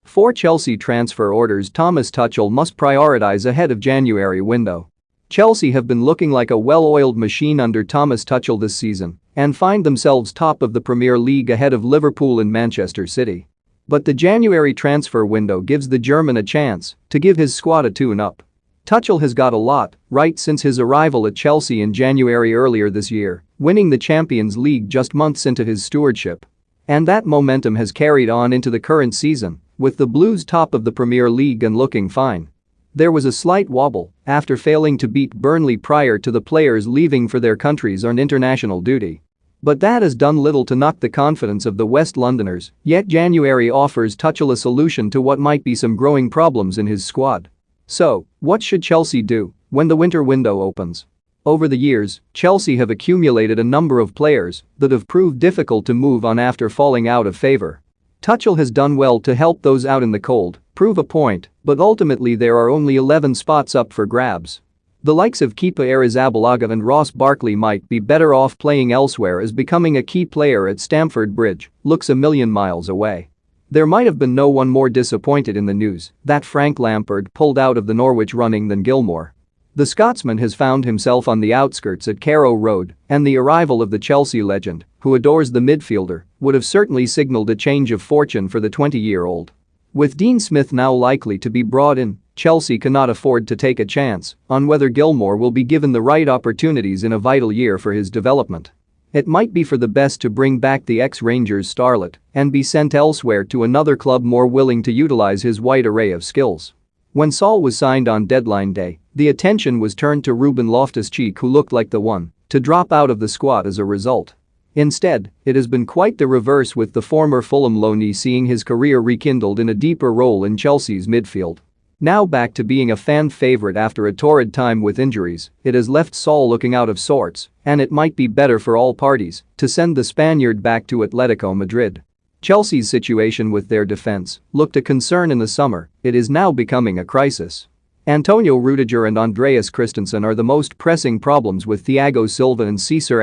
4 Chelsea transfer orders Thomas Tuchel must prioritise ahead of January window. Chelsea have been looking like a well-oiled machine under Thomas Tuchel this season and find themselves top of the Premier League ahead of Liverpool and Manchester City. But the January transfer window gives the German a chance to give his squad a tune-up. Tuchel has got a lot right since his arrival at Chelsea in January earlier this year, winning the Champions League just months into his stewardship. And that momentum has carried on into the current season, with the Blues top of the Premier League and looking fine. There was a slight wobble after failing to beat Burnley prior to the players leaving for their countries on international duty. But that has done little to knock the confidence of the West Londoners, yet January offers Tuchel a solution to what might be some growing problems in his squad. So, what should Chelsea do when the winter window opens? Over the years, Chelsea have accumulated a number of players that have proved difficult to move on after falling out of favor. Tuchel has done well to help those out in the cold prove a point, but ultimately there are only 11 spots up for grabs. The likes of Kepa Arrizabalaga and Ross Barkley might be better off playing elsewhere, as becoming a key player at Stamford Bridge looks a million miles away. There might have been no one more disappointed in the news that Frank Lampard pulled out of the Norwich running than Gilmour. The Scotsman has found himself on the outskirts at Carrow Road, and the arrival of the Chelsea legend, who adores the midfielder, would have certainly signalled a change of fortune for the 20-year-old. With Dean Smith now likely to be brought in, Chelsea cannot afford to take a chance on whether Gilmour will be given the right opportunities in a vital year for his development. It might be for the best to bring back the ex-Rangers starlet and be sent elsewhere to another club more willing to utilise his wide array of skills. When Saul was signed on deadline day, the attention was turned to Ruben Loftus-Cheek, who looked like the one to drop out of the squad as a result. Instead, it has been quite the reverse, with the former Fulham loanee seeing his career rekindled in a deeper role in Chelsea's midfield. Now back to being a fan favourite after a torrid time with injuries, it has left Saul looking out of sorts, and it might be better for all parties to send the Spaniard back to Atletico Madrid. Chelsea's situation with their defence looked a concern in the summer. It is now becoming a crisis. Antonio Rudiger and Andreas Christensen are the most pressing problems, with Thiago Silva and Cesar